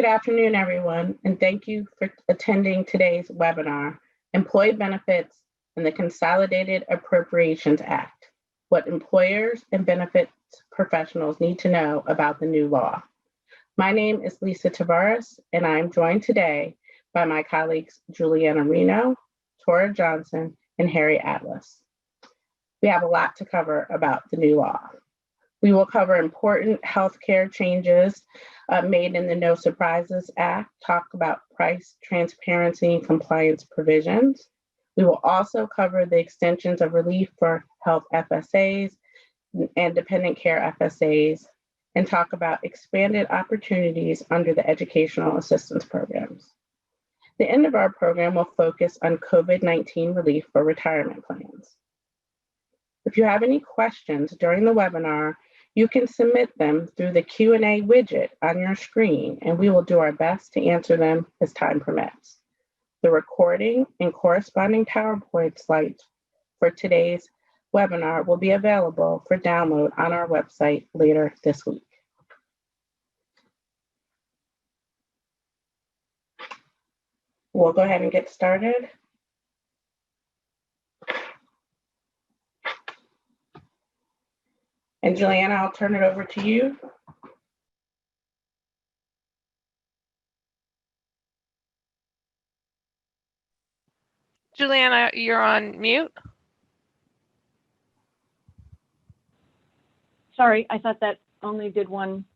Good afternoon, everyone, and thank you for attending today's webinar, Employee Benefits and the Consolidated Appropriations Act, what employers and benefits professionals need to know about the new law. My name is Lisa Tavares, and I'm joined today by my colleagues Juliana Reno, Tora Johnson, and Harry Atlas. We have a lot to cover about the new law. We will cover important healthcare changes made in the No Surprises Act, talk about price transparency and compliance provisions. We will also cover the extensions of relief for health FSAs and dependent care FSAs, and talk about expanded opportunities under the educational assistance programs. The end of our program will focus on COVID-19 relief for retirement plans. If you have any questions during the webinar, you can submit them through the Q&A widget on your screen, and we will do our best to answer them as time permits. The recording and corresponding PowerPoint slides for today's webinar will be available for download on our website later this week. We'll go ahead and get started. And Juliana, I'll turn it over to you. Juliana, you're on mute. Sorry, I thought that only did one.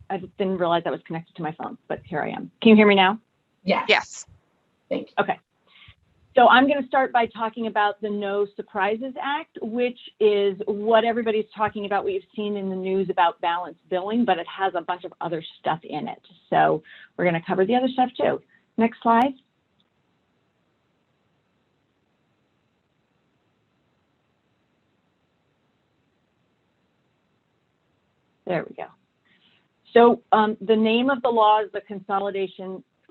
I didn't realize that was connected to my phone, but here I am. Can you hear me now? Yes. Yes. Thank you. Okay. So I'm going to start by talking about the No Surprises Act, which is what everybody's talking about. We've seen in the news about balanced billing, but it has a bunch of other stuff in it. So we're going to cover the other stuff too. Next slide. There we go. So the name of the law is the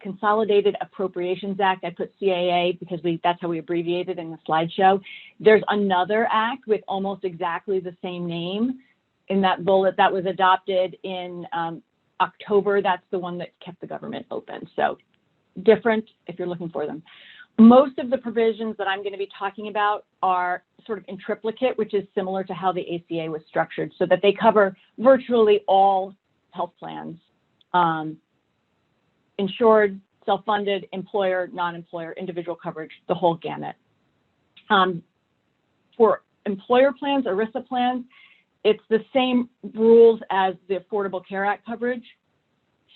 Consolidated Appropriations Act. I put CAA because that's how we abbreviate it in the slideshow. There's another act with almost exactly the same name in that bullet that was adopted in October. That's the one that kept the government open. So different if you're looking for them. Most of the provisions that I'm going to be talking about are sort of in triplicate, which is similar to how the ACA was structured, so that they cover virtually all health plans. Insured, self-funded, employer, non-employer, individual coverage, the whole gamut. For employer plans, ERISA plans, it's the same rules as the Affordable Care Act coverage.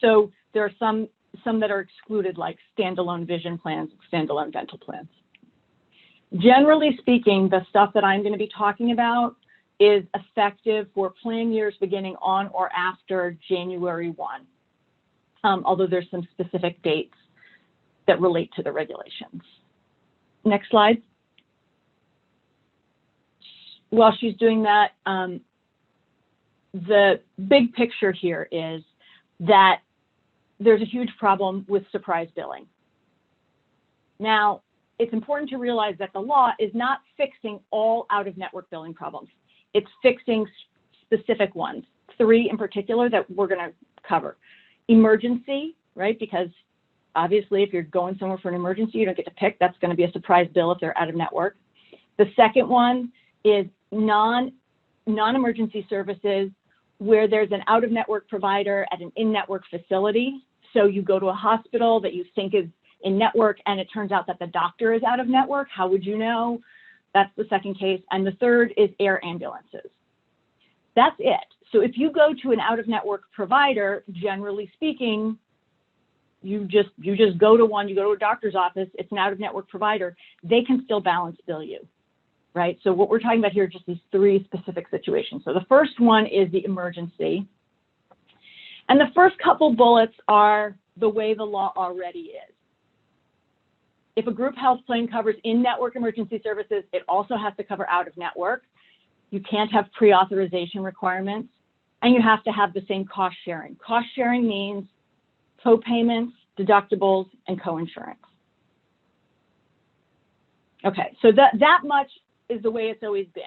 So there are some that are excluded, like standalone vision plans, standalone dental plans. Generally speaking, the stuff that I'm going to be talking about is effective for plan years beginning on or after January 1. Although there's some specific dates that relate to the regulations. Next slide. While she's doing that, the big picture here is that there's a huge problem with surprise billing. Now, it's important to realize that the law is not fixing all out-of-network billing problems. It's fixing specific ones, 3 in particular that we're going to cover. Emergency, right? Because obviously if you're going somewhere for an emergency, you don't get to pick. That's going to be a surprise bill if they're out of network. The second one is non-emergency services where there's an out-of-network provider at an in-network facility. So you go to a hospital that you think is in network and it turns out that the doctor is out of network. How would you know? That's the second case. And the third is air ambulances. That's it. So if you go to an out-of-network provider, generally speaking, you just go to one, you go to a doctor's office, it's an out-of-network provider, they can still balance bill you, right? So what we're talking about here are just these 3 specific situations. So the first one is the emergency. And the first couple bullets are the way the law already is. If a group health plan covers in-network emergency services, it also has to cover out-of-network. You can't have pre-authorization requirements. And you have to have the same cost sharing. Cost sharing means co-payments, deductibles, and co-insurance. Okay, so that much is the way it's always been.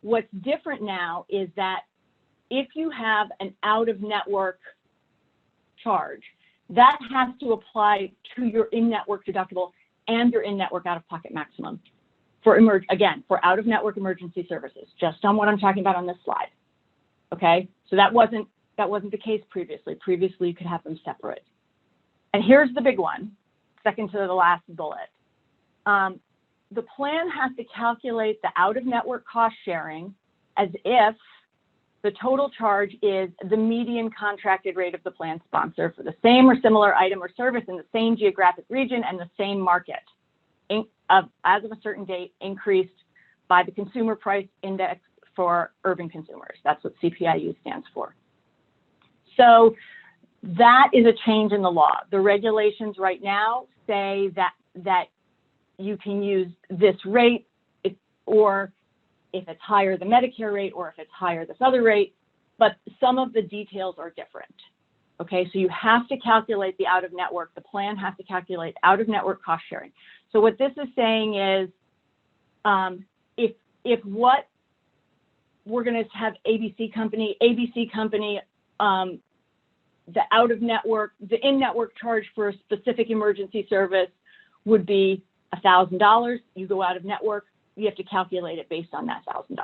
What's different now is that if you have an out-of-network charge, that has to apply to your in-network deductible and your in-network out-of-pocket maximum for for out-of-network emergency services, just on what I'm talking about on this slide. Okay, so that wasn't the case previously. Previously, you could have them separate. And here's the big one, second to the last bullet. The plan has to calculate the out-of-network cost sharing as if the total charge is the median contracted rate of the plan sponsor for the same or similar item or service in the same geographic region and the same market, as of a certain date, increased by the Consumer Price Index for urban consumers. That's what CPIU stands for. So that is a change in the law. The regulations right now say that you can use this rate or if it's higher the Medicare rate or if it's higher this other rate, but some of the details are different. Okay, so you have to calculate the out-of-network. The plan has to calculate out-of-network cost sharing. So what this is saying is if what we're going to have ABC company, the out-of-network, the in-network charge for a specific emergency service would be $1,000. You go out of network, you have to calculate it based on that $1,000.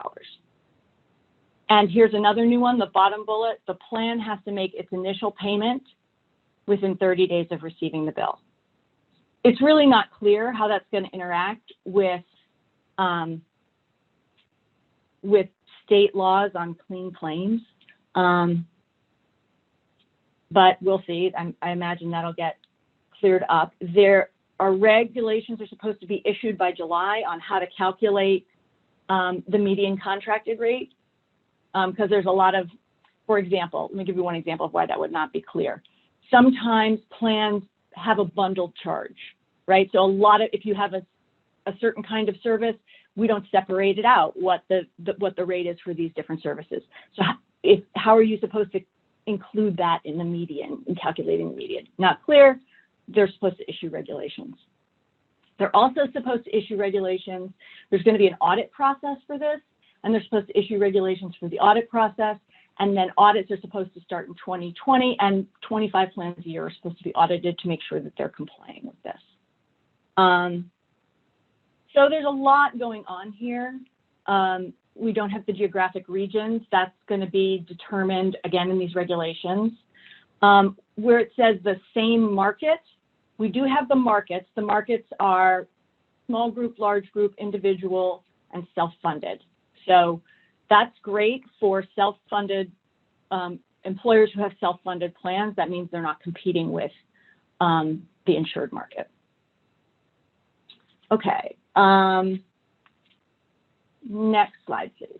And here's another new one, the bottom bullet. The plan has to make its initial payment within 30 days of receiving the bill. It's really not clear how that's going to interact with state laws on clean claims. But we'll see. I imagine that'll get cleared up. There are regulations that are supposed to be issued by July on how to calculate the median contracted rate, because there's a lot of, for example, let me give you one example of why that would not be clear. Sometimes plans have a bundled charge, right? So if you have a certain kind of service, we don't separate it out what the rate is for these different services. So how are you supposed to include that in the median, in calculating the median? Not clear. They're supposed to issue regulations. They're also supposed to issue regulations. There's going to be an audit process for this, and they're supposed to issue regulations for the audit process. And then audits are supposed to start in 2020, and 25 plans a year are supposed to be audited to make sure that they're complying with this. So there's a lot going on here. We don't have the geographic regions. That's going to be determined, again, in these regulations. Where it says the same market, we do have the markets. The markets are small group, large group, individual, and self-funded. So that's great for self-funded employers who have self-funded plans. That means they're not competing with the insured market. Okay. Next slide, please.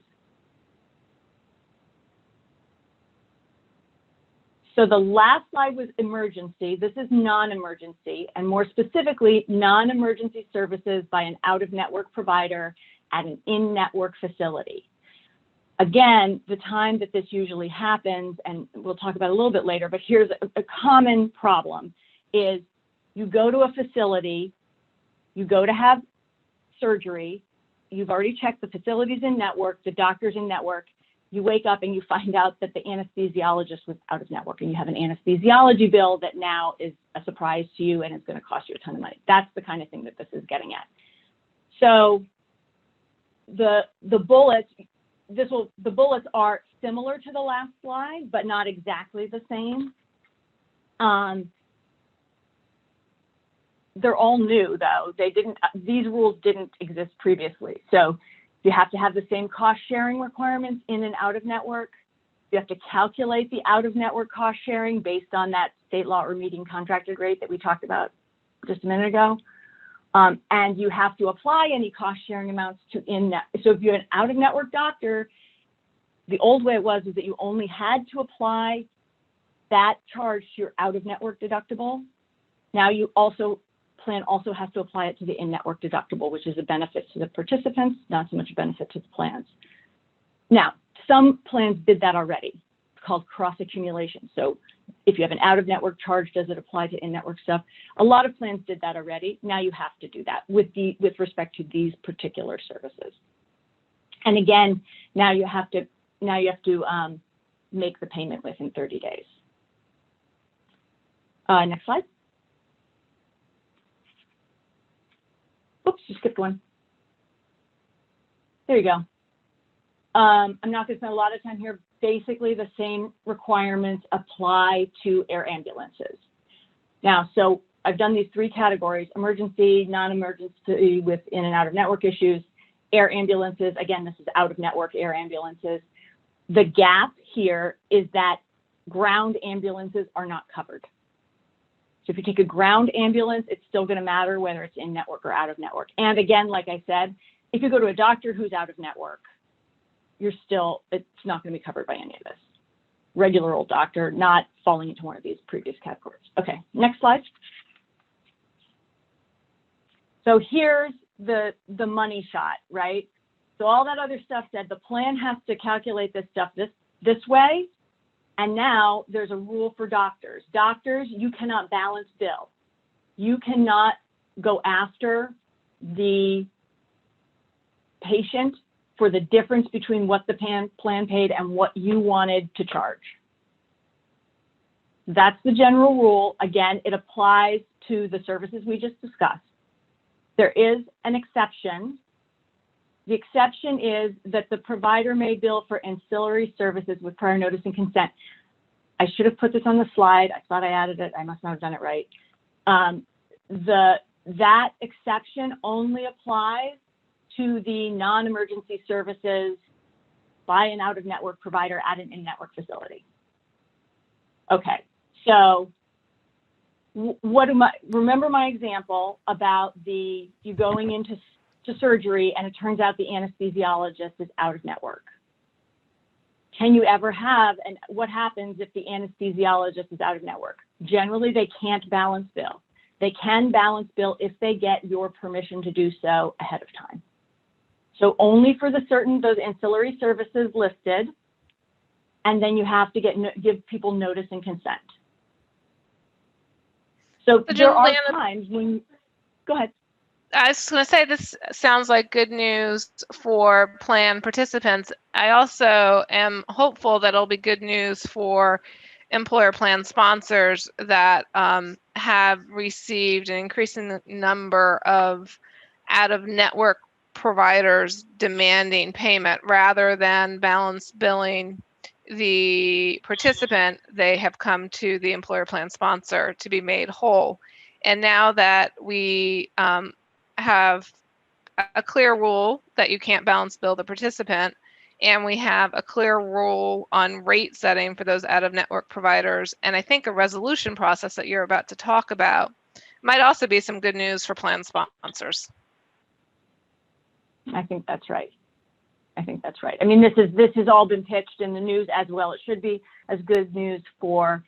So the last slide was emergency. This is non-emergency, and more specifically, non-emergency services by an out-of-network provider at an in-network facility. Again, the time that this usually happens, and we'll talk about it a little bit later, but here's a common problem, is you go to a facility, you go to have surgery, you've already checked the facilities in network, the doctor's in network, you wake up and you find out that the anesthesiologist was out of network, and you have an anesthesiology bill that now is a surprise to you and it's going to cost you a ton of money. That's the kind of thing that this is getting at. So the bullets are similar to the last slide, but not exactly the same. They're all new, though. These rules didn't exist previously. So you have to have the same cost sharing requirements in and out of network. You have to calculate the out of network cost sharing based on that state law or median contracted rate that we talked about just a minute ago. And you have to apply any cost sharing amounts to in-net. So if you're an out of network doctor, the old way it was that you only had to apply that charge to your out of network deductible. Now plan also has to apply it to the in-network deductible, which is a benefit to the participants, not so much a benefit to the plans. Now, some plans did that already. It's called cross-accumulation. So if you have an out-of-network charge, does it apply to in-network stuff? A lot of plans did that already. Now you have to do that with respect to these particular services. And again, now you have to make the payment within 30 days. Next slide. Oops, you skipped one. There you go. I'm not going to spend a lot of time here. Basically, the same requirements apply to air ambulances. Now, so I've done these three categories: emergency, non-emergency with in and out of network issues, air ambulances. Again, this is out of network air ambulances. The gap here is that ground ambulances are not covered. So if you take a ground ambulance, it's still going to matter whether it's in network or out of network. And again, like I said, if you go to a doctor who's out of network, it's not going to be covered by any of this. Regular old doctor, not falling into one of these previous categories. Okay, next slide. So here's the money shot, right? So all that other stuff said the plan has to calculate this stuff this way. And now there's a rule for doctors. Doctors, you cannot balance bill. You cannot go after the patient for the difference between what the plan paid and what you wanted to charge. That's the general rule. Again, it applies to the services we just discussed. There is an exception. The exception is that the provider may bill for ancillary services with prior notice and consent. I should have put this on the slide. I thought I added it. I must not have done it right. That exception only applies to the non-emergency services by an out-of-network provider at an in-network facility. Okay, so remember my example about you going into surgery and it turns out the anesthesiologist is out of network. Can you ever have, and what happens if the anesthesiologist is out of network? Generally, they can't balance bill. They can balance bill if they get your permission to do so ahead of time. So only for those ancillary services listed, and then you have to give people notice and consent. So there are times when, go ahead. I was going to say, this sounds like good news for plan participants. I also am hopeful that it'll be good news for employer plan sponsors that have received an increasing number of out-of-network providers demanding payment rather than balance billing the participant. They have come to the employer plan sponsor to be made whole. And now that we have a clear rule that you can't balance bill the participant, and we have a clear rule on rate setting for those out-of-network providers, and I think a resolution process that you're about to talk about might also be some good news for plan sponsors. I think that's right. I mean, this has all been pitched in the news as well. It should be as good news for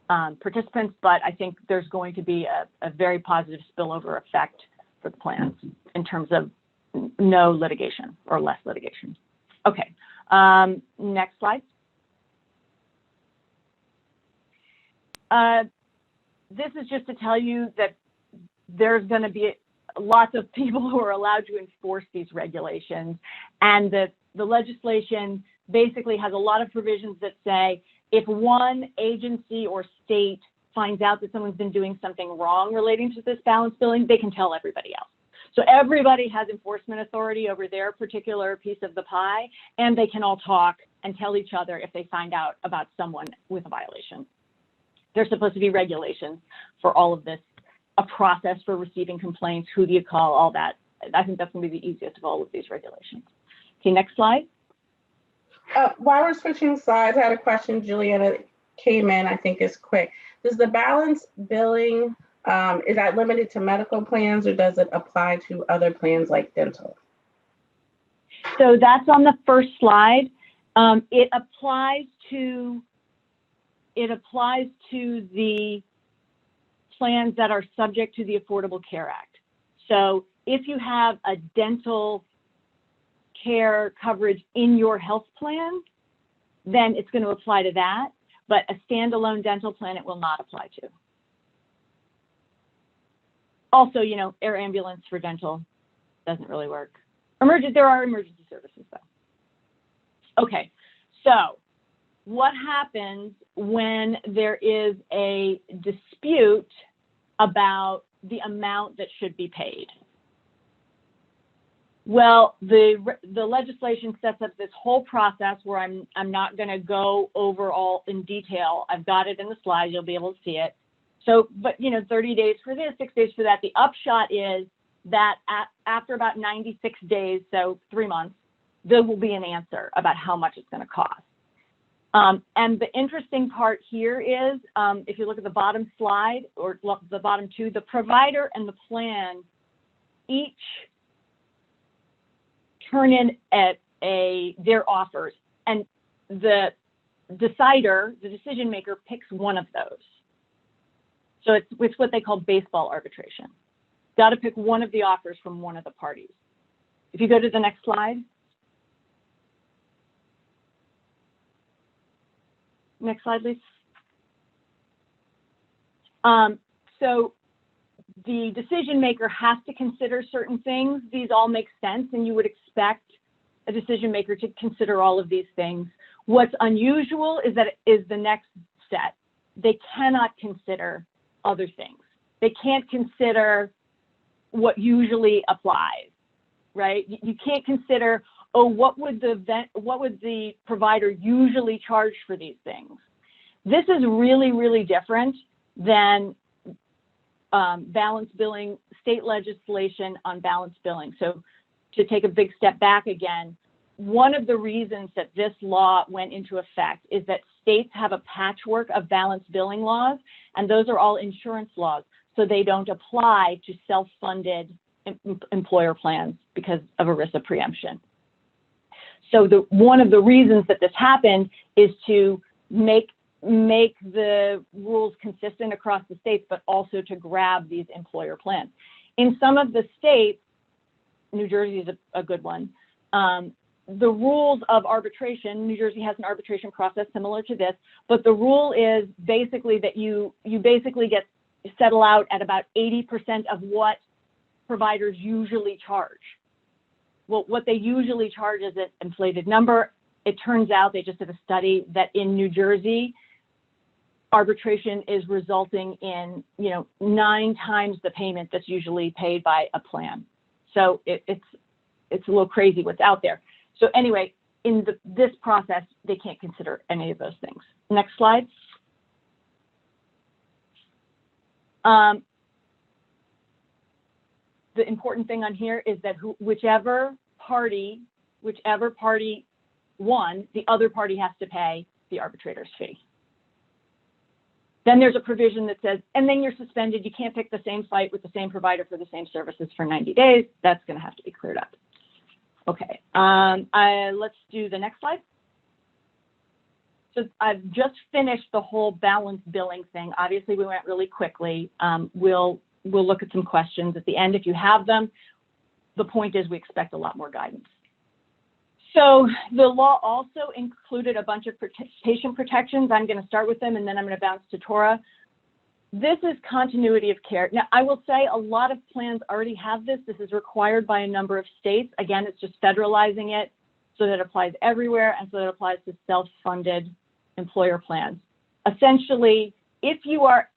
participants, but I think there's going to be a very positive spillover effect for the plans in terms of no litigation or less litigation. Okay, next slide. This is just to tell you that there's going to be lots of people who are allowed to enforce these regulations, and the legislation basically has a lot of provisions that say if one agency or state finds out that someone's been doing something wrong relating to this balance billing, they can tell everybody else. So everybody has enforcement authority over their particular piece of the pie, and they can all talk and tell each other if they find out about someone with a violation. There's supposed to be regulations for all of this, a process for receiving complaints, who do you call, all that. I think that's going to be the easiest of all of these regulations. Okay, next slide. While we're switching slides, I had a question. Juliana came in, I think is quick. Does the balance billing, is that limited to medical plans, or does it apply to other plans like dental? So that's on the first slide. It applies to the plans that are subject to the Affordable Care Act. So if you have a dental care coverage in your health plan, then it's going to apply to that. But a standalone dental plan, it will not apply to. Also, you know, air ambulance for dental doesn't really work. There are emergency services though. Okay, so what happens when there is a dispute about the amount that should be paid? Well, the legislation sets up this whole process where I'm not going to go over all in detail. I've got it in the slides. You'll be able to see it. So, but 30 days for this, 6 days for that. The upshot is that after about 96 days, so 3 months, there will be an answer about how much it's going to cost. And the interesting part here is, if you look at the bottom slide or the bottom two, the provider and the plan each turn in at their offers, and the decider, the decision maker, picks one of those. So it's what they call baseball arbitration. Got to pick one of the offers from one of the parties. If you go to the next slide. Next slide, please. So the decision maker has to consider certain things. These all make sense, and you would expect a decision maker to consider all of these things. What's unusual is that the next set. They cannot consider other things. They can't consider what usually applies, right? You can't consider, oh, what would the provider usually charge for these things? This is really, really different than balance billing, state legislation on balance billing. So to take a big step back again, one of the reasons that this law went into effect is that states have a patchwork of balance billing laws, and those are all insurance laws. So they don't apply to self-funded employer plans because of ERISA preemption. So one of the reasons that this happened is to make the rules consistent across the states, but also to grab these employer plans. In some of the states, New Jersey is a good one, the rules of arbitration, New Jersey has an arbitration process similar to this, but the rule is basically that you basically settle out at about 80% of what providers usually charge. Well, what they usually charge is an inflated number. It turns out, they just did a study that in New Jersey, arbitration is resulting in 9 times the payment that's usually paid by a plan. So it's a little crazy what's out there. So anyway, in this process, they can't consider any of those things. Next slide. The important thing on here is that whichever party won, the other party has to pay the arbitrator's fee. Then there's a provision that says, and then you're suspended. You can't pick the same fight with the same provider for the same services for 90 days. That's going to have to be cleared up. Okay, let's do the next slide. So I've just finished the whole balance billing thing. Obviously, we went really quickly. We'll look at some questions at the end if you have them. The point is we expect a lot more guidance. So the law also included a bunch of patient protections. I'm going to start with them, and then I'm going to bounce to Tora. This is continuity of care. Now, I will say a lot of plans already have this. This is required by a number of states. Again, it's just federalizing it so that it applies everywhere and so that it applies to self-funded employer plans. Essentially, if you are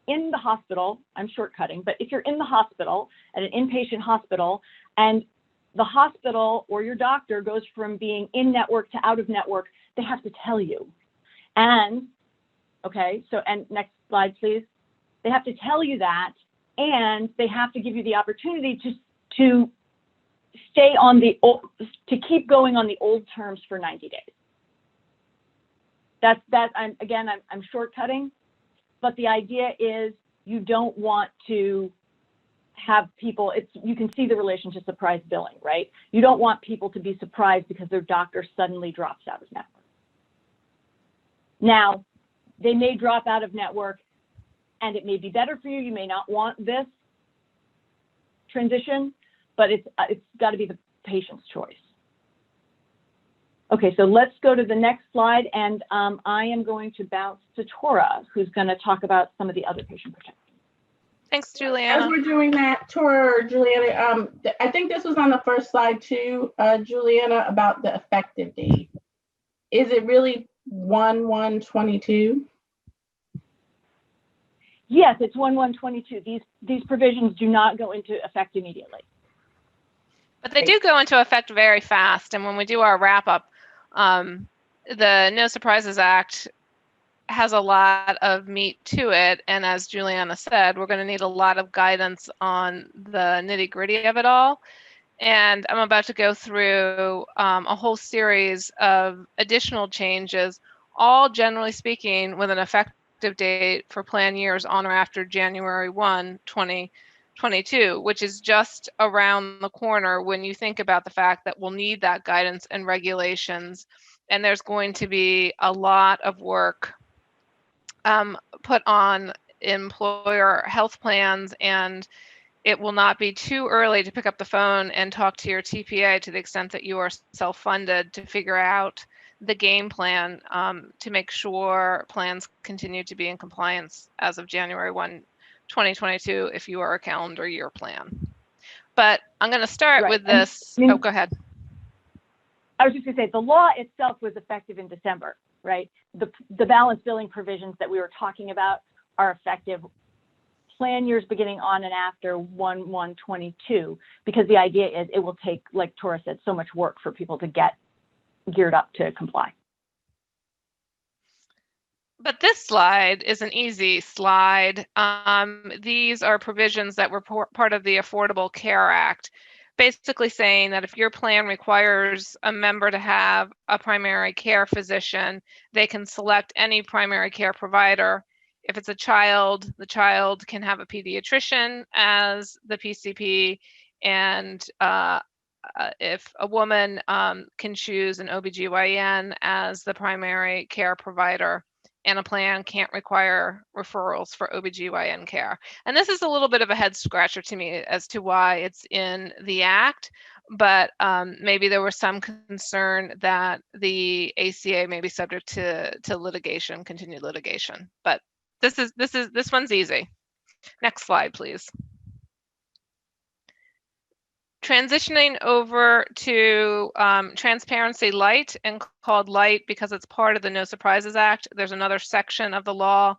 in the hospital, I'm shortcutting, but if you're in the hospital, at an inpatient hospital, and the hospital or your doctor goes from being in network to out of network, they have to tell you. And, okay, so, and next slide, please. They have to tell you that, and they have to give you the opportunity to stay on the old, to keep going on the old terms for 90 days. I'm shortcutting, but the idea is you don't want to have people, you can see the relation to surprise billing, right? You don't want people to be surprised because their doctor suddenly drops out of network. Now, they may drop out of network and it may be better for you. You may not want this transition, but it's got to be the patient's choice. Okay, so let's go to the next slide, and I am going to bounce to Tora, who's going to talk about some of the other patient protections. Thanks, Juliana. As we're doing that, Tora or Juliana, I think this was on the first slide too, Juliana, about the effective date. is it really 1/1/22? Yes, it's 1/1/22. These provisions do not go into effect immediately. But they do go into effect very fast. And when we do our wrap up, the No Surprises Act has a lot of meat to it. And as Juliana said, we're going to need a lot of guidance on the nitty gritty of it all. And I'm about to go through a whole series of additional changes, all generally speaking with an effective date for plan years on or after January 1, 2022, which is just around the corner when you think about the fact that we'll need that guidance and regulations. And there's going to be a lot of work put on employer health plans, and it will not be too early to pick up the phone and talk to your TPA to the extent that you are self-funded to figure out the game plan to make sure plans continue to be in compliance as of January 1, 2022, if you are a calendar year plan. But I'm going to start with this. Oh, go ahead. I was just going to say, the law itself was effective in December, right? The balance billing provisions that we were talking about are effective plan years beginning on and after 1/1/22, because the idea is it will take, like Tora said, so much work for people to get geared up to comply. But this slide is an easy slide. These are provisions that were part of the Affordable Care Act, basically saying that if your plan requires a member to have a primary care physician, they can select any primary care provider. If it's a child, the child can have a pediatrician as the PCP, and if a woman can choose an OBGYN as the primary care provider, and a plan can't require referrals for OBGYN care. And this is a little bit of a head scratcher to me as to why it's in the Act, but maybe there was some concern that the ACA may be subject to litigation, continued litigation. But this one's easy. Next slide, please. Transitioning over to Transparency Light, and called Light because it's part of the No Surprises Act. There's another section of the law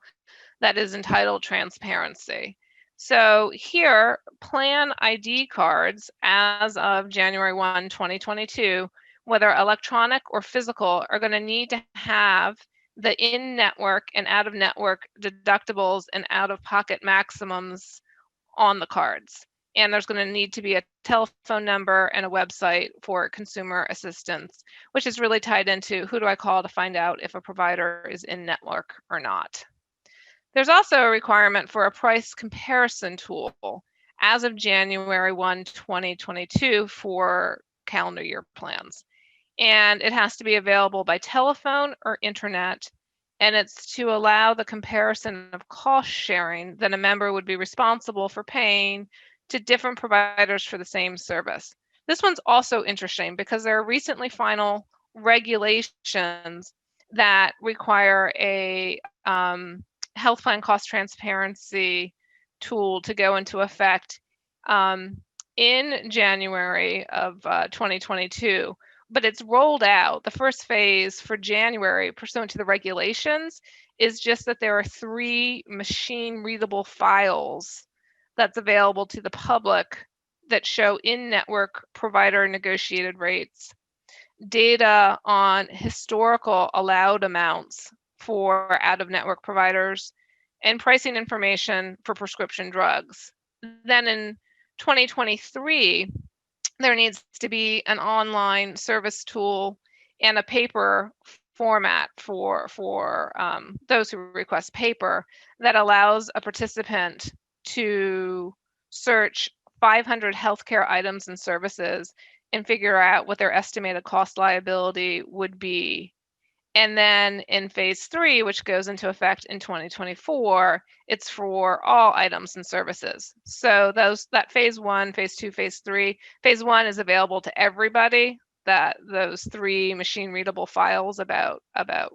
that is entitled Transparency. So here, plan ID cards as of January 1, 2022, whether electronic or physical, are going to need to have the in-network and out-of-network deductibles and out-of-pocket maximums on the cards. And there's going to need to be a telephone number and a website for consumer assistance, which is really tied into who do I call to find out if a provider is in network or not. There's also a requirement for a price comparison tool as of January 1, 2022 for calendar year plans. And it has to be available by telephone or internet. And it's to allow the comparison of cost sharing that a member would be responsible for paying to different providers for the same service. This one's also interesting because there are recently final regulations that require a health plan cost transparency tool to go into effect in January of 2022. But it's rolled out. The first phase for January, pursuant to the regulations, is just that there are 3 machine readable files that's available to the public that show in-network provider negotiated rates, data on historical allowed amounts for out-of-network providers, and pricing information for prescription drugs. Then in 2023, there needs to be an online service tool and a paper format for those who request paper that allows a participant to search 500 healthcare items and services and figure out what their estimated cost liability would be. And then in phase 3, which goes into effect in 2024, it's for all items and services. So that phase 1, phase 2, phase 3, phase 1 is available to everybody, that those 3 machine readable files about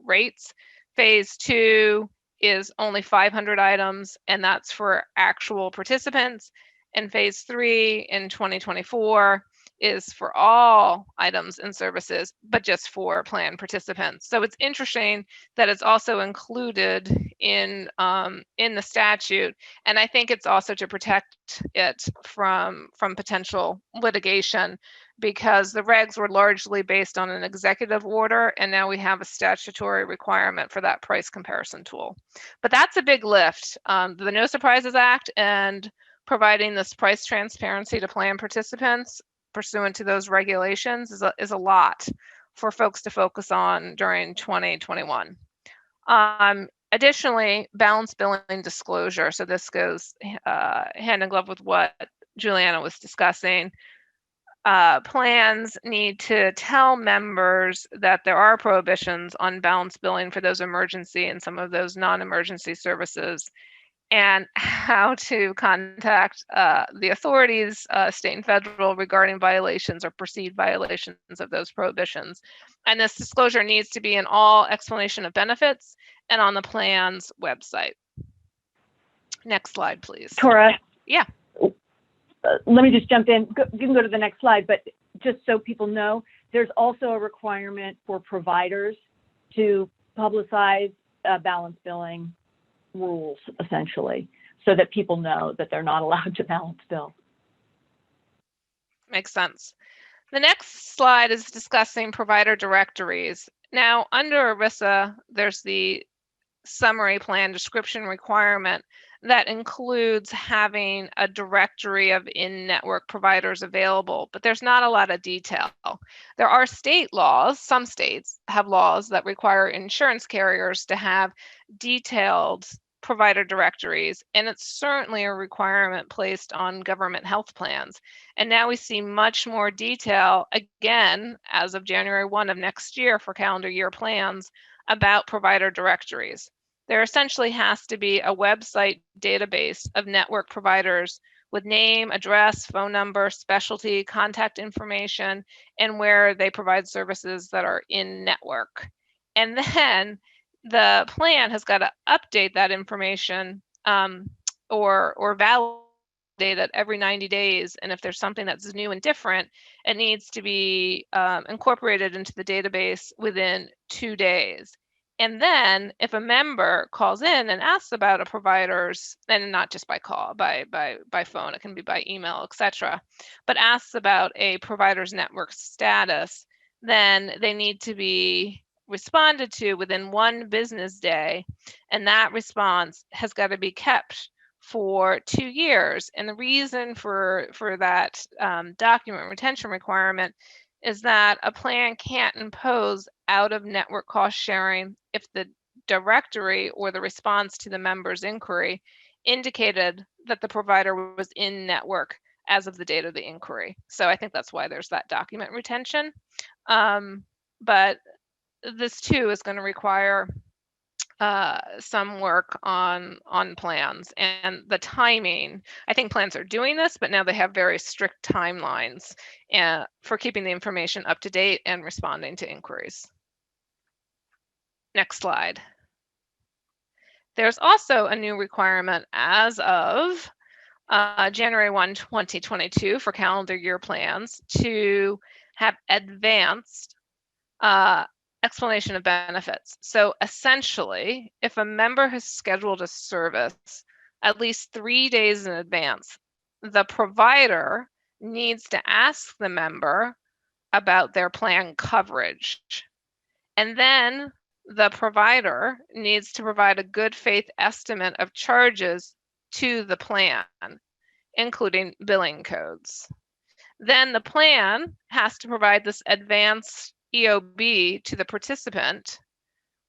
rates. Phase 2 is only 500 items, and that's for actual participants. And phase 3 in 2024 is for all items and services, but just for plan participants. So it's interesting that it's also included in the statute, and I think it's also to protect it from potential litigation, because the regs were largely based on an executive order, and now we have a statutory requirement for that price comparison tool. But that's a big lift. The No Surprises Act and providing this price transparency to plan participants pursuant to those regulations is a lot for folks to focus on during 2021. Additionally, balanced billing disclosure. So this goes hand in glove with what Juliana was discussing. Plans need to tell members that there are prohibitions on balanced billing for those emergency and some of those non-emergency services, and how to contact the authorities, state and federal, regarding violations or perceived violations of those prohibitions. And this disclosure needs to be in all explanation of benefits and on the plan's website. Next slide, please. Tora? Yeah. Let me just jump in. You can go to the next slide, but just so people know, there's also a requirement for providers to publicize balance billing rules, essentially, so that people know that they're not allowed to balance bill. Makes sense. The next slide is discussing provider directories. Now, under ERISA, there's the summary plan description requirement that includes having a directory of in-network providers available, but there's not a lot of detail. There are state laws, some states have laws that require insurance carriers to have detailed provider directories, and it's certainly a requirement placed on government health plans. And now we see much more detail, again, as of January 1 of next year for calendar year plans, about provider directories. There essentially has to be a website database of network providers with name, address, phone number, specialty, contact information, and where they provide services that are in network. And then the plan has got to update that information or validate it every 90 days. And if there's something that's new and different, it needs to be incorporated into the database within 2 days. And then if a member calls in and asks about a provider's, and not just by call, by phone, it can be by email, etc., but asks about a provider's network status, then they need to be responded to within 1 business day. And that response has got to be kept for 2 years. And the reason for that document retention requirement is that a plan can't impose out-of-network cost sharing if the directory or the response to the member's inquiry indicated that the provider was in network as of the date of the inquiry. So I think that's why there's that document retention. But this too is going to require some work on plans and the timing. I think plans are doing this, but now they have very strict timelines for keeping the information up to date and responding to inquiries. Next slide. There's also a new requirement as of January 1, 2022 for calendar year plans to have advanced explanation of benefits. So essentially, if a member has scheduled a service at least 3 days in advance, the provider needs to ask the member about their plan coverage. And then the provider needs to provide a good faith estimate of charges to the plan, including billing codes. Then the plan has to provide this advanced EOB to the participant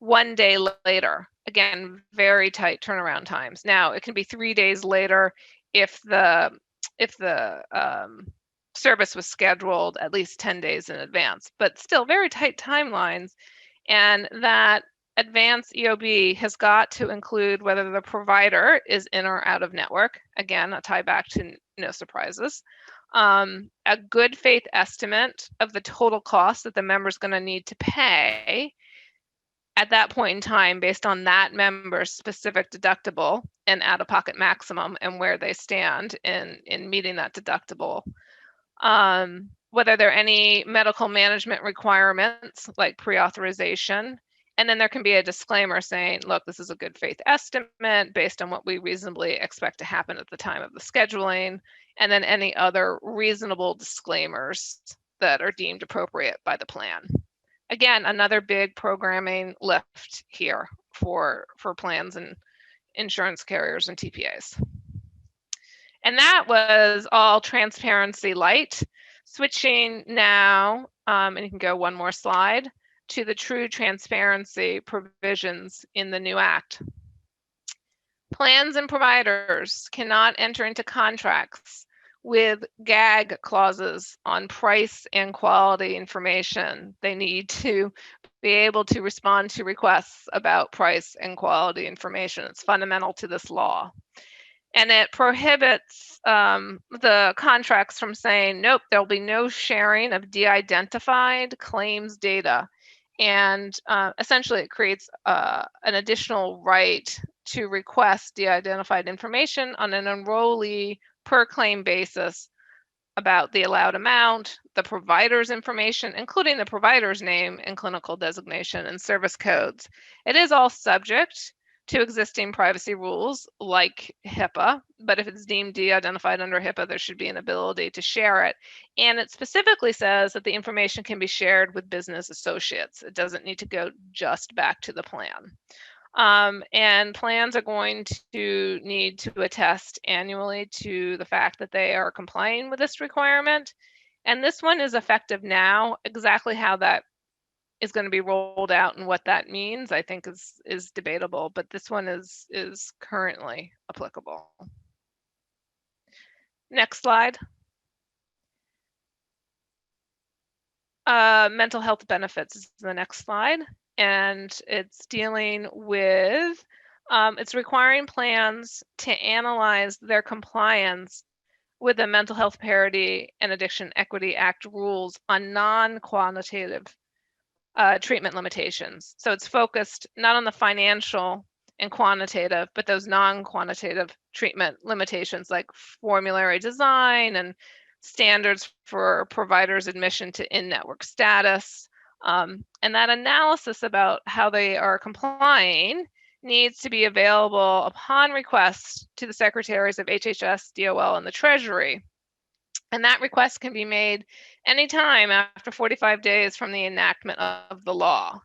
1 day later. Again, very tight turnaround times. Now, it can be 3 days later if the service was scheduled at least 10 days in advance, but still very tight timelines. And that advanced EOB has got to include whether the provider is in or out of network. Again, a tie back to No Surprises. A good faith estimate of the total cost that the member is going to need to pay at that point in time based on that member's specific deductible and out-of-pocket maximum and where they stand in meeting that deductible. whether there are any medical management requirements like pre-authorization. And then there can be a disclaimer saying, look, this is a good faith estimate based on what we reasonably expect to happen at the time of the scheduling, and then any other reasonable disclaimers that are deemed appropriate by the plan. Again, another big programming lift here for plans and insurance carriers and TPAs. And that was all transparency light. Switching now, and you can go one more slide, to the true transparency provisions in the new act. Plans and providers cannot enter into contracts with gag clauses on price and quality information. They need to be able to respond to requests about price and quality information. It's fundamental to this law. And it prohibits the contracts from saying, nope, there'll be no sharing of de-identified claims data. And essentially it creates an additional right to request de-identified information on an enrollee per claim basis about the allowed amount, the provider's information, including the provider's name and clinical designation and service codes. It is all subject to existing privacy rules like HIPAA, but if it's deemed de-identified under HIPAA, there should be an ability to share it. And it specifically says that the information can be shared with business associates. It doesn't need to go just back to the plan. And plans are going to need to attest annually to the fact that they are complying with this requirement. And this one is effective now. Exactly how that is going to be rolled out and what that means, I think is debatable, but this one is currently applicable. Next slide. Mental health benefits is the next slide, and it's dealing with, it's requiring plans to analyze their compliance with the Mental Health Parity and Addiction Equity Act rules on non-quantitative treatment limitations. So it's focused not on the financial and quantitative, but those non-quantitative treatment limitations like formulary design and standards for providers' admission to in-network status. And that analysis about how they are complying needs to be available upon request to the secretaries of HHS, DOL, and the Treasury. And that request can be made anytime after 45 days from the enactment of the law.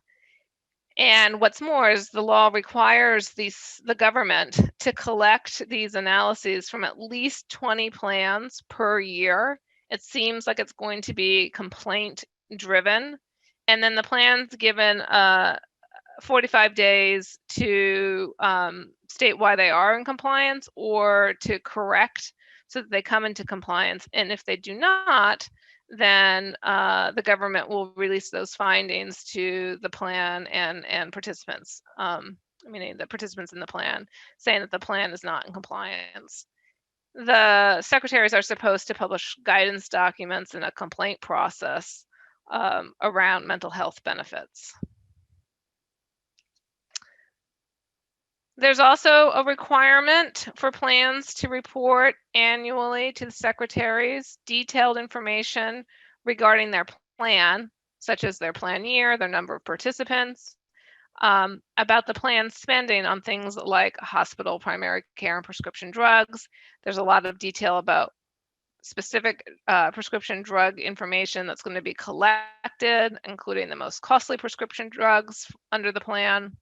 And what's more is the law requires the government to collect these analyses from at least 20 plans per year. It seems like it's going to be complaint driven. And then the plan's given 45 days to state why they are in compliance or to correct so that they come into compliance. And if they do not, then the government will release those findings to the plan and participants, meaning the participants in the plan, saying that the plan is not in compliance. The secretaries are supposed to publish guidance documents and a complaint process around mental health benefits. There's also a requirement for plans to report annually to the secretaries detailed information regarding their plan, such as their plan year, their number of participants, about the plan spending on things like hospital, primary care, and prescription drugs. There's a lot of detail about specific prescription drug information that's going to be collected, including the most costly prescription drugs under the plan,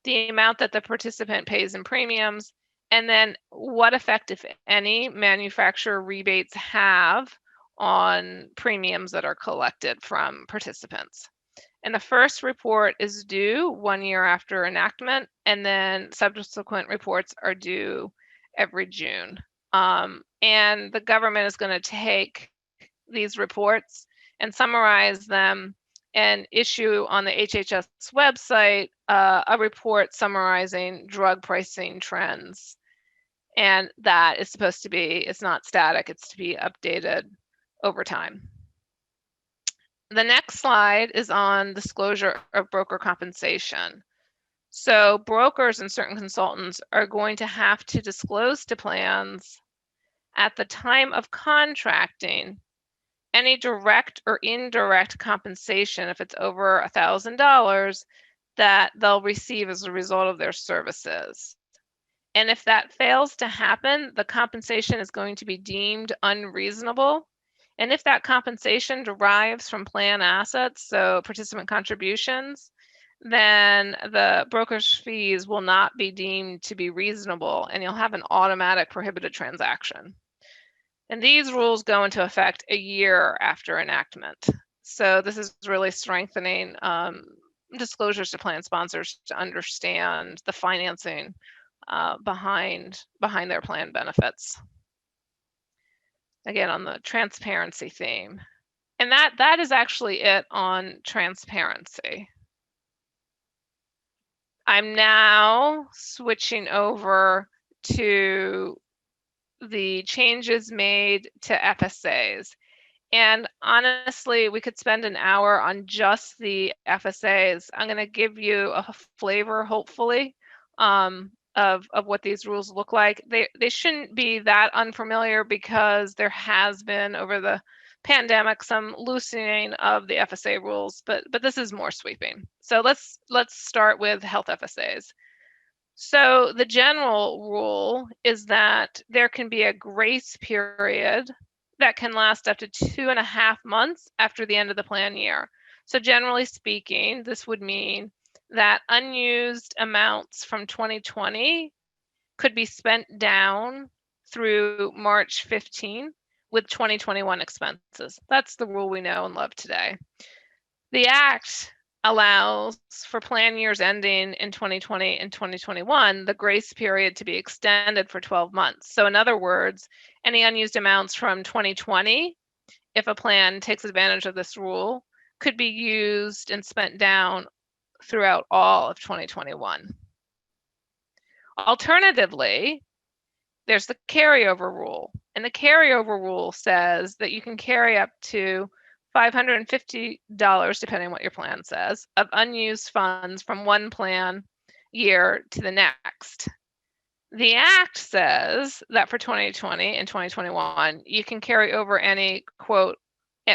the amount that the participant pays in premiums, and then what effect, if any, manufacturer rebates have on premiums that are collected from participants. And the first report is due 1 year after enactment, and then subsequent reports are due every June. And the government is going to take these reports and summarize them and issue on the HHS website a report summarizing drug pricing trends. And that is supposed to be, it's not static, it's to be updated over time. The next slide is on disclosure of broker compensation. So brokers and certain consultants are going to have to disclose to plans at the time of contracting any direct or indirect compensation, if it's over $1,000, that they'll receive as a result of their services. And if that fails to happen, the compensation is going to be deemed unreasonable. And if that compensation derives from plan assets, so participant contributions, then the broker's fees will not be deemed to be reasonable, and you'll have an automatic prohibited transaction. And these rules go into effect a year after enactment. So this is really strengthening disclosures to plan sponsors to understand the financing behind their plan benefits. Again, on the transparency theme. And that is actually it on transparency. I'm now switching over to the changes made to FSAs. And honestly, we could spend an hour on just the FSAs. I'm going to give you a flavor, hopefully, of what these rules look like. They shouldn't be that unfamiliar because there has been over the pandemic some loosening of the FSA rules, but this is more sweeping. So let's start with health FSAs. So the general rule is that there can be a grace period that can last up to 2.5 months after the end of the plan year. So generally speaking, this would mean that unused amounts from 2020 could be spent down through March 15 with 2021 expenses. That's the rule we know and love today. The Act allows for plan years ending in 2020 and 2021, the grace period to be extended for 12 months. So in other words, any unused amounts from 2020, if a plan takes advantage of this rule, could be used and spent down throughout all of 2021. Alternatively, there's the carryover rule. And the carryover rule says that you can carry up to $550, depending on what your plan says, of unused funds from one plan year to the next. The Act says that for 2020 and 2021, you can carry over any, quote,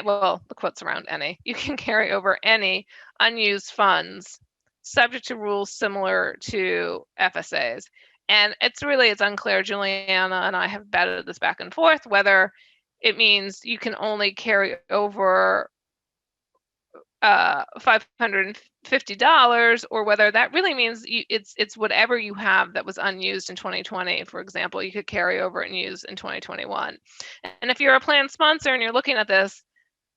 well, the quote's around any, you can carry over any unused funds subject to rules similar to FSAs. And it's unclear. Juliana and I have batted this back and forth, whether it means you can only carry over $550 or whether that really means it's whatever you have that was unused in 2020. For example, you could carry over and use in 2021. And if you're a plan sponsor and you're looking at this,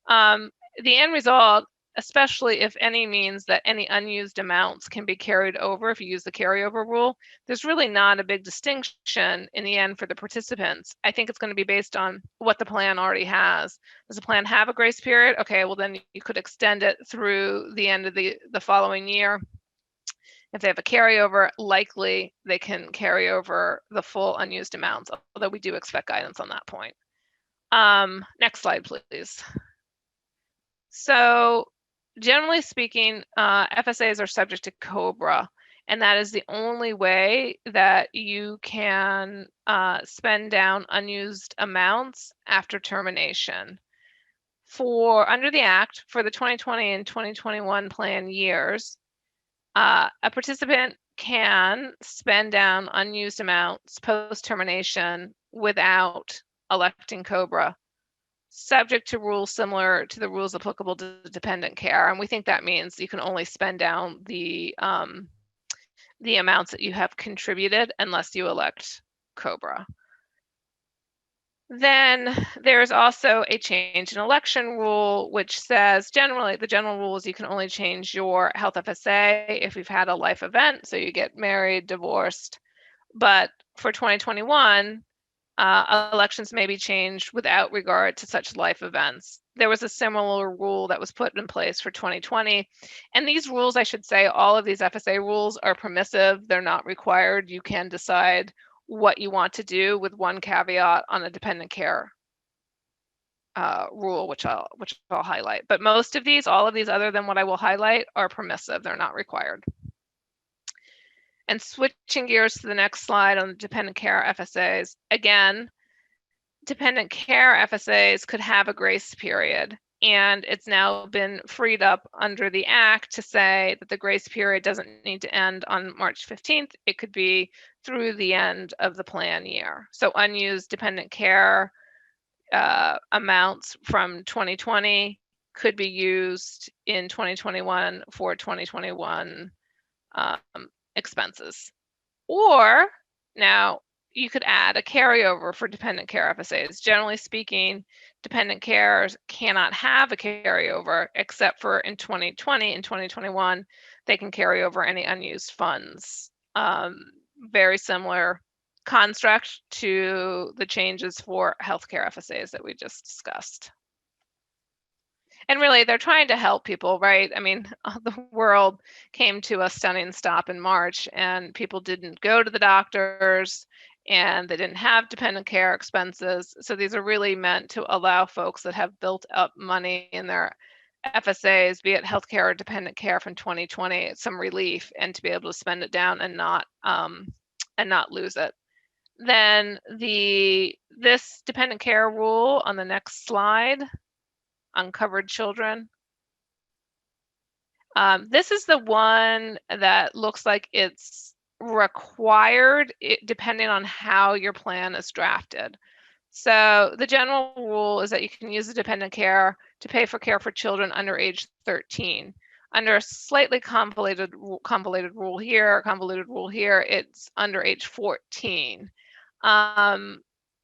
the end result, especially if any means that any unused amounts can be carried over if you use the carryover rule, there's really not a big distinction in the end for the participants. I think it's going to be based on what the plan already has. Does the plan have a grace period? Okay, well then you could extend it through the end of the following year. If they have a carryover, likely they can carry over the full unused amounts, although we do expect guidance on that point. Next slide, please. So generally speaking, FSAs are subject to Cobra, and that is the only way that you can spend down unused amounts after termination. Under the Act, for the 2020 and 2021 plan years, a participant can spend down unused amounts post-termination without electing Cobra, subject to rules similar to the rules applicable to dependent care. And we think that means you can only spend down the amounts that you have contributed unless you elect Cobra. Then there's also a change in election rule, which says generally the general rule is you can only change your health FSA if you've had a life event, so you get married, divorced. But for 2021, elections may be changed without regard to such life events. There was a similar rule that was put in place for 2020. And these rules, I should say, all of these FSA rules are permissive. They're not required. You can decide what you want to do, with one caveat on a dependent care rule, which I'll highlight. But most of these, all of these other than what I will highlight, are permissive. They're not required. And switching gears to the next slide on the dependent care FSAs, again, dependent care FSAs could have a grace period. And it's now been freed up under the Act to say that the grace period doesn't need to end on March 15th. It could be through the end of the plan year. So unused dependent care amounts from 2020 could be used in 2021 for 2021 expenses. Or now you could add a carryover for dependent care FSAs. Generally speaking, dependent care cannot have a carryover except for in 2020 and 2021, they can carry over any unused funds. Very similar construct to the changes for healthcare FSAs that we just discussed. And really, they're trying to help people, right? I mean, the world came to a stunning stop in March, and people didn't go to the doctors, and they didn't have dependent care expenses. So these are really meant to allow folks that have built up money in their FSAs, be it healthcare or dependent care from 2020, some relief, and to be able to spend it down and not lose it. Then this dependent care rule on the next slide, uncovered children. This is the one that looks like it's required depending on how your plan is drafted. So the general rule is that you can use the dependent care to pay for care for children under age 13. Under a slightly convoluted rule here, it's under age 14.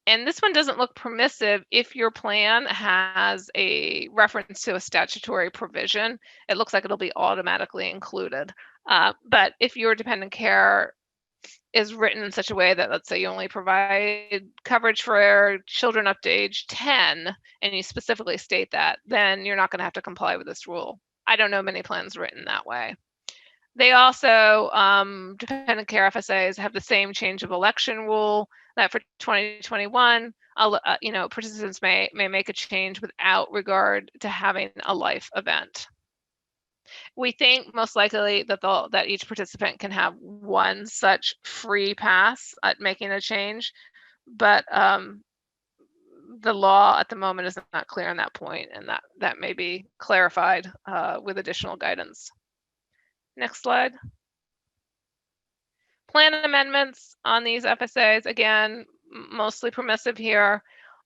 And this one doesn't look permissive if your plan has a reference to a statutory provision. It looks like it'll be automatically included. But if your dependent care is written in such a way that, let's say, you only provide coverage for children up to age 10, and you specifically state that, then you're not going to have to comply with this rule. I don't know many plans written that way. They also, dependent care FSAs have the same change of election rule that for 2021, participants may make a change without regard to having a life event. We think most likely that each participant can have one such free pass at making a change, but the law at the moment is not clear on that point, and that may be clarified with additional guidance. Next slide. Plan amendments on these FSAs, again, mostly permissive here.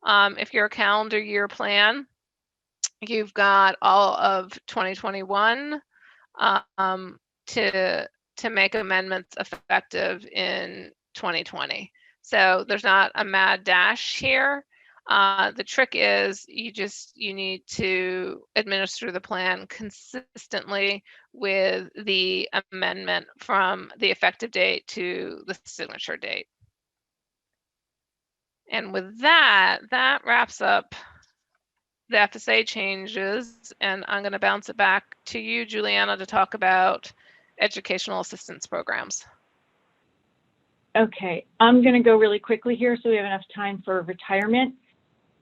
If you're a calendar year plan, you've got all of 2021 to make amendments effective in 2020. So there's not a mad dash here. The trick is you need to administer the plan consistently with the amendment from the effective date to the signature date. And with that wraps up the FSA changes, and I'm going to bounce it back to you, Juliana, to talk about educational assistance programs. Okay, I'm going to go really quickly here so we have enough time for retirement.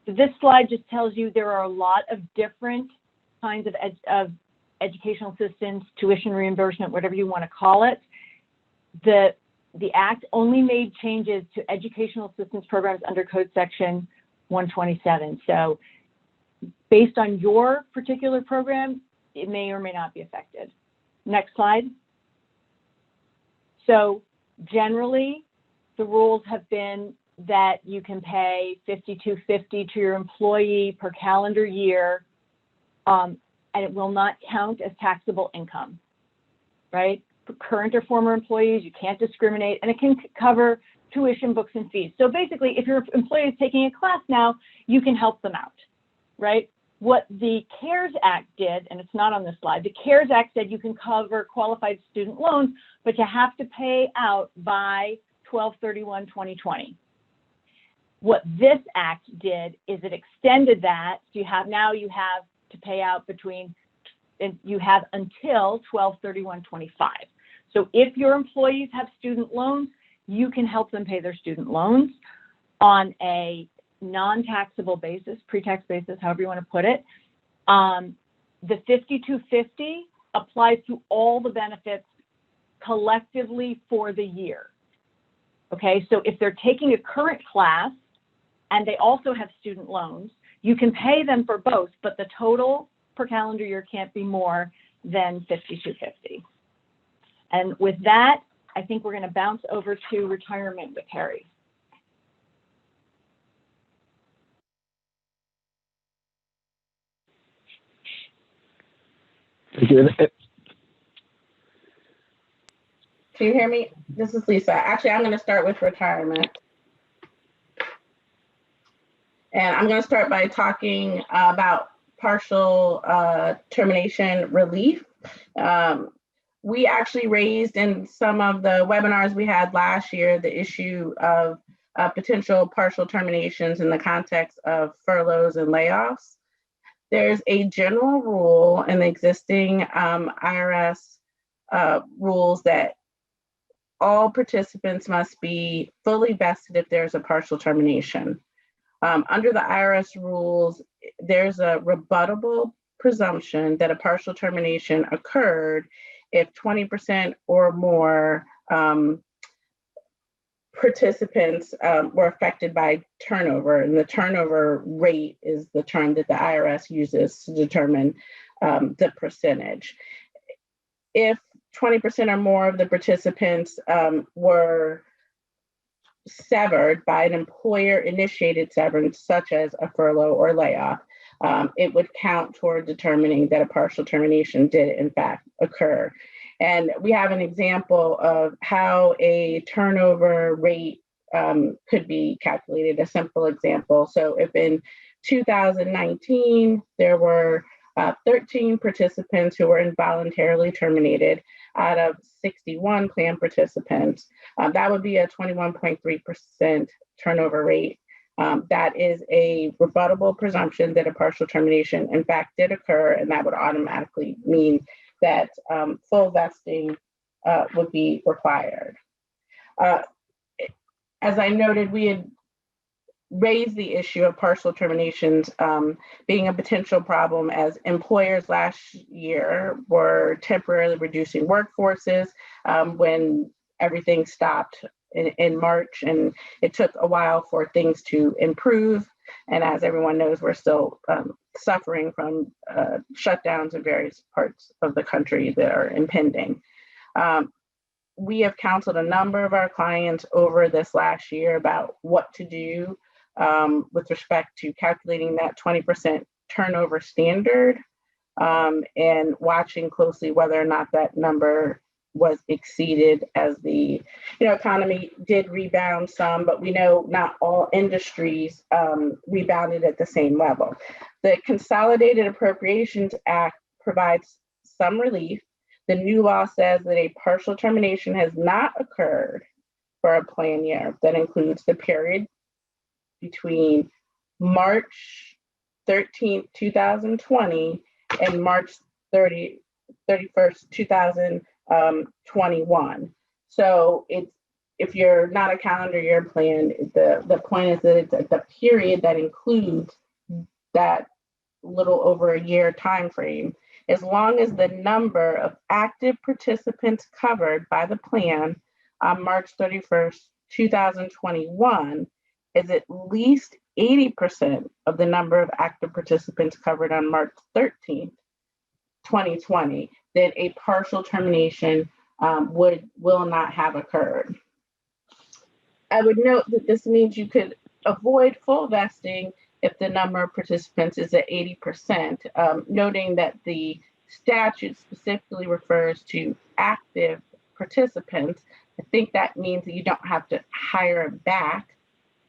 This slide just tells you there are a lot of different kinds of educational assistance, tuition reimbursement, whatever you want to call it. The Act only made changes to educational assistance programs under Code Section 127. So based on your particular program, it may or may not be affected. Next slide. So generally, the rules have been that you can pay $52.50 to your employee per calendar year, and it will not count as taxable income, right? For current or former employees, you can't discriminate, and it can cover tuition, books, and fees. So basically, if your employee is taking a class now, you can help them out, right? What the CARES Act did, and it's not on this slide, the CARES Act said you can cover qualified student loans, but you have to pay out by 12/31/2020. What this act did is it extended that. So you have to pay out you have until 12/31/25. So if your employees have student loans, you can help them pay their student loans on a non-taxable basis, pre-tax basis, however you want to put it. The $52.50 applies to all the benefits collectively for the year. Okay, so if they're taking a current class and they also have student loans, you can pay them for both, but the total per calendar year can't be more than $5,250. And with that, I think we're going to bounce over to retirement with Harry. Thank you. Can you hear me? This is Lisa. Actually, I'm going to start with retirement. And I'm going to start by talking about partial termination relief. We actually raised in some of the webinars we had last year the issue of potential partial terminations in the context of furloughs and layoffs. There's a general rule in the existing IRS rules that all participants must be fully vested if there's a partial termination. Under the IRS rules, there's a rebuttable presumption that a partial termination occurred if 20% or more participants were affected by turnover. And the turnover rate is the term that the IRS uses to determine the percentage. If 20% or more of the participants were severed by an employer-initiated severance, such as a furlough or layoff, it would count toward determining that a partial termination did in fact occur. And we have an example of how a turnover rate could be calculated, a simple example. So if in 2019, there were 13 participants who were involuntarily terminated out of 61 plan participants, that would be a 21.3% turnover rate. That is a rebuttable presumption that a partial termination in fact did occur, and that would automatically mean that full vesting would be required. As I noted, we had raised the issue of partial terminations being a potential problem as employers last year were temporarily reducing workforces when everything stopped in March, and it took a while for things to improve. And as everyone knows, we're still suffering from shutdowns in various parts of the country that are impending. We have counseled a number of our clients over this last year about what to do with respect to calculating that 20% turnover standard and watching closely whether or not that number was exceeded as the economy did rebound some, but we know not all industries rebounded at the same level. The Consolidated Appropriations Act provides some relief. The new law says that a partial termination has not occurred for a plan year that includes the period between March 13th, 2020 and March 31st, 2021. So if you're not a calendar year plan, the point is that it's the period that includes that little over a year time frame, as long as the number of active participants covered by the plan on March 31st, 2021 is at least 80% of the number of active participants covered on March 13th, 2020, then a partial termination will not have occurred. I would note that this means you could avoid full vesting if the number of participants is at 80%, noting that the statute specifically refers to active participants. I think that means that you don't have to hire back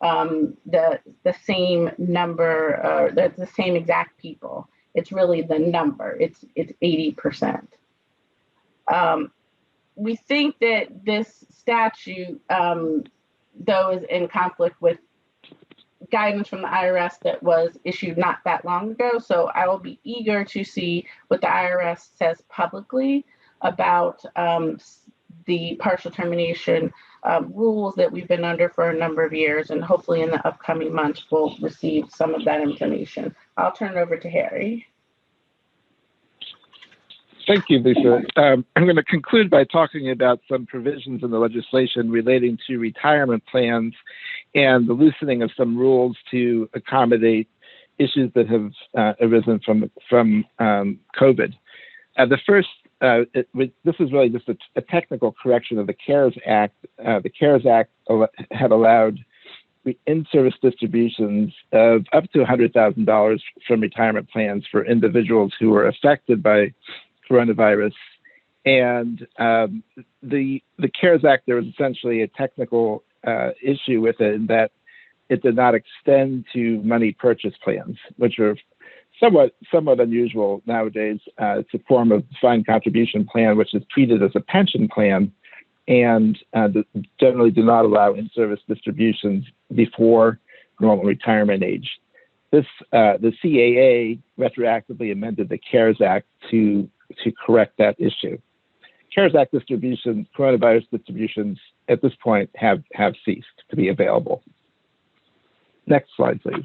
the same number, the same exact people. It's really the number. It's 80%. We think that this statute, though, is in conflict with guidance from the IRS that was issued not that long ago. So I will be eager to see what the IRS says publicly about the partial termination rules that we've been under for a number of years, and hopefully in the upcoming months we'll receive some of that information. I'll turn it over to Harry. Thank you, Lisa. I'm going to conclude by talking about some provisions in the legislation relating to retirement plans and the loosening of some rules to accommodate issues that have arisen from COVID. The first, this is really just a technical correction of the CARES Act. The CARES Act had allowed in-service distributions of up to $100,000 from retirement plans for individuals who were affected by coronavirus. And the CARES Act, there was essentially a technical issue with it in that it did not extend to money purchase plans, which are somewhat unusual nowadays. It's a form of defined contribution plan, which is treated as a pension plan, and generally do not allow in-service distributions before normal retirement age. The CAA retroactively amended the CARES Act to correct that issue. CARES Act distributions, coronavirus distributions, at this point have ceased to be available. Next slide, please.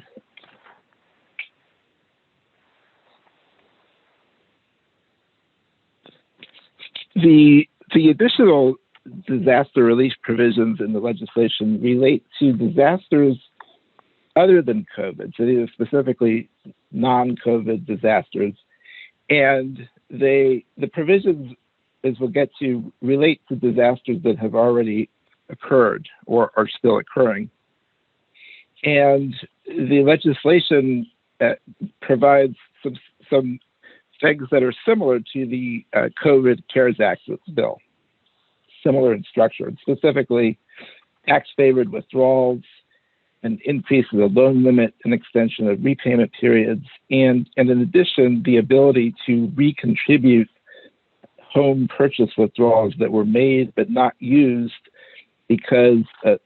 The additional disaster relief provisions in the legislation relate to disasters other than COVID, so these are specifically non-COVID disasters. And the provisions, as we'll get to, relate to disasters that have already occurred or are still occurring. And the legislation provides some things that are similar to the COVID CARES Act bill, similar in structure, and specifically tax-favored withdrawals, an increase of the loan limit, an extension of repayment periods, and in addition, the ability to recontribute home purchase withdrawals that were made but not used because a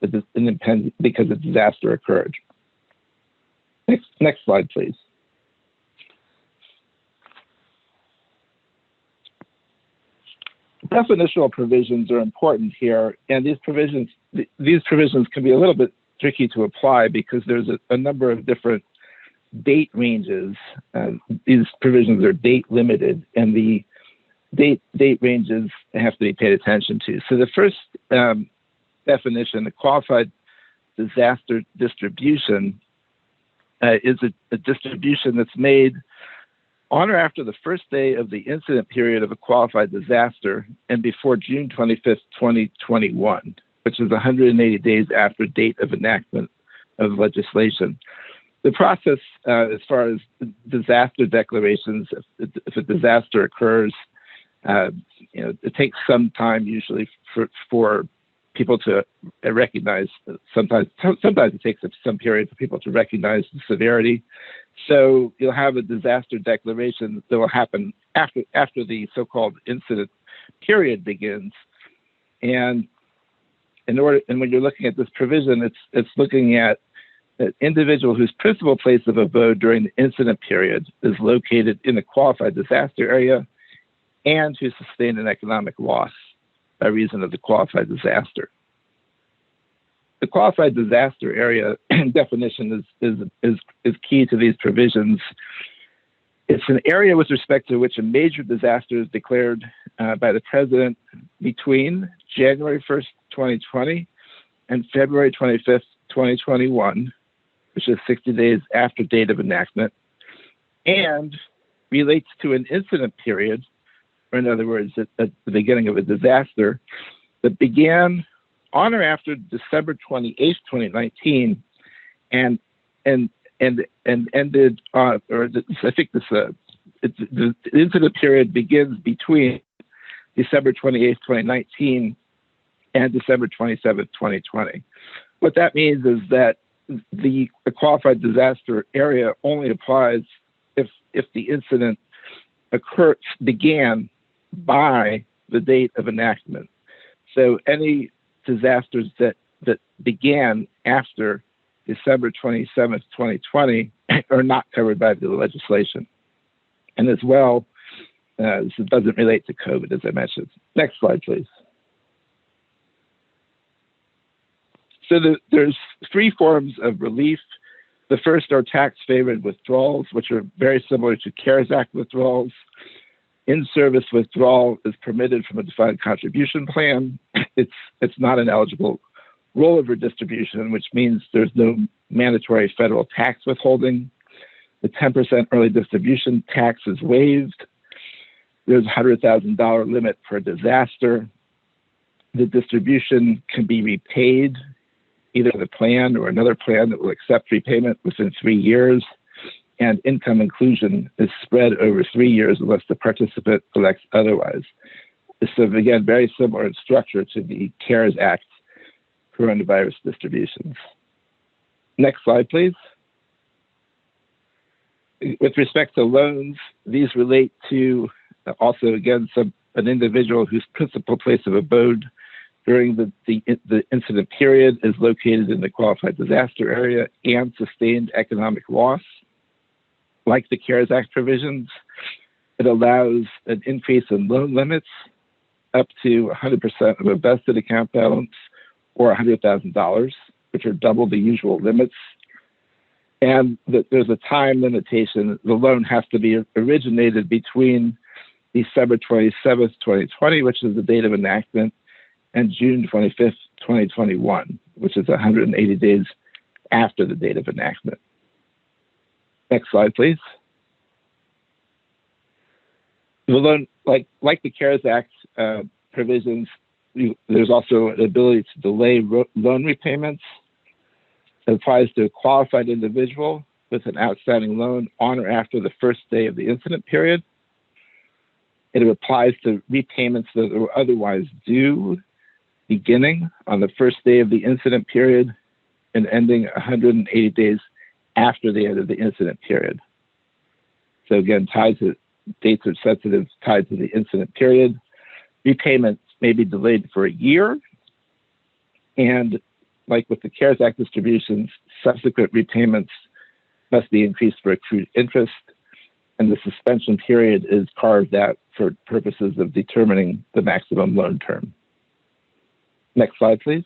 disaster occurred. Next slide, please. Definitional provisions are important here, and these provisions can be a little bit tricky to apply because there's a number of different date ranges. These provisions are date limited, and the date ranges have to be paid attention to. So the first definition, the qualified disaster distribution, is a distribution that's made on or after the first day of the incident period of a qualified disaster and before June 25th, 2021, which is 180 days after date of enactment of legislation. The process, as far as disaster declarations, if a disaster occurs, it takes some time usually for people to recognize. Sometimes it takes some period for people to recognize the severity. So you'll have a disaster declaration that will happen after the so-called incident period begins. And when you're looking at this provision, it's looking at an individual whose principal place of abode during the incident period is located in a qualified disaster area and who sustained an economic loss by reason of the qualified disaster. The qualified disaster area definition is key to these provisions. It's an area with respect to which a major disaster is declared by the president between January 1st, 2020 and February 25th, 2021, which is 60 days after date of enactment, and relates to an incident period, or in other words, at the beginning of a disaster that began on or after December 28th, 2019, and ended on, the incident period begins between December 28th, 2019 and December 27th, 2020. What that means is that the qualified disaster area only applies if the incident began by the date of enactment. So any disasters that began after December 27th, 2020 are not covered by the legislation. And as well, this doesn't relate to COVID, as I mentioned. Next slide, please. So there's three forms of relief. The first are tax-favored withdrawals, which are very similar to CARES Act withdrawals. In-service withdrawal is permitted from a defined contribution plan. It's not an eligible rollover distribution, which means there's no mandatory federal tax withholding. The 10% early distribution tax is waived. There's a $100,000 limit for disaster. The distribution can be repaid, either the plan or another plan that will accept repayment within 3 years. And income inclusion is spread over 3 years unless the participant elects otherwise. So again, very similar in structure to the CARES Act coronavirus distributions. Next slide, please. With respect to loans, these relate to also, again, an individual whose principal place of abode during the incident period is located in the qualified disaster area and sustained economic loss. Like the CARES Act provisions, it allows an increase in loan limits up to 100% of a vested account balance or $100,000, which are double the usual limits. And there's a time limitation. The loan has to be originated between December 27th, 2020, which is the date of enactment, and June 25th, 2021, which is 180 days after the date of enactment. Next slide, please. The loan, like the CARES Act provisions, there's also an ability to delay loan repayments. It applies to a qualified individual with an outstanding loan on or after the first day of the incident period. It applies to repayments that were otherwise due beginning on the first day of the incident period and ending 180 days after the end of the incident period. So again, dates are sensitive, tied to the incident period. Repayments may be delayed for a year. And like with the CARES Act distributions, subsequent repayments must be increased for accrued interest. And the suspension period is carved out for purposes of determining the maximum loan term. Next slide, please.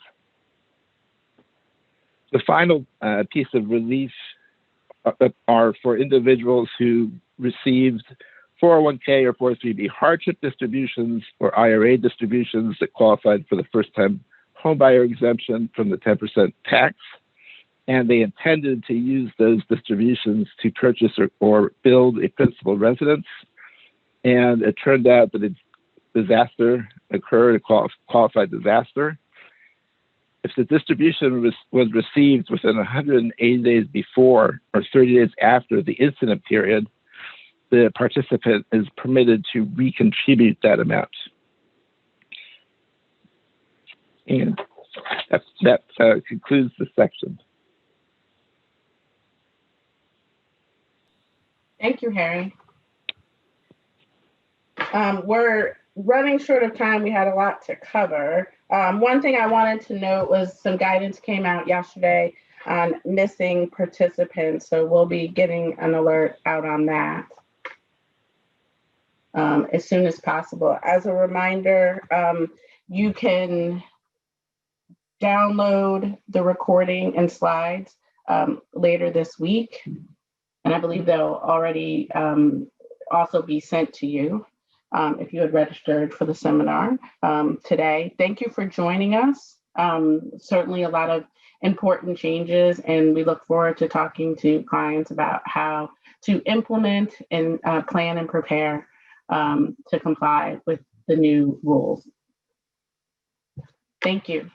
The final piece of relief are for individuals who received 401k or 403b hardship distributions or IRA distributions that qualified for the first-time homebuyer exemption from the 10% tax. And they intended to use those distributions to purchase or build a principal residence. And it turned out that a disaster occurred, a qualified disaster. If the distribution was received within 180 days before or 30 days after the incident period, the participant is permitted to recontribute that amount. And that concludes the section. Thank you, Harry. We're running short of time. We had a lot to cover. One thing I wanted to note was some guidance came out yesterday on missing participants. So we'll be getting an alert out on that as soon as possible. As a reminder, you can download the recording and slides later this week. And I believe they'll already also be sent to you if you had registered for the seminar today. Thank you for joining us. Certainly a lot of important changes, and we look forward to talking to clients about how to implement and plan and prepare to comply with the new rules. Thank you.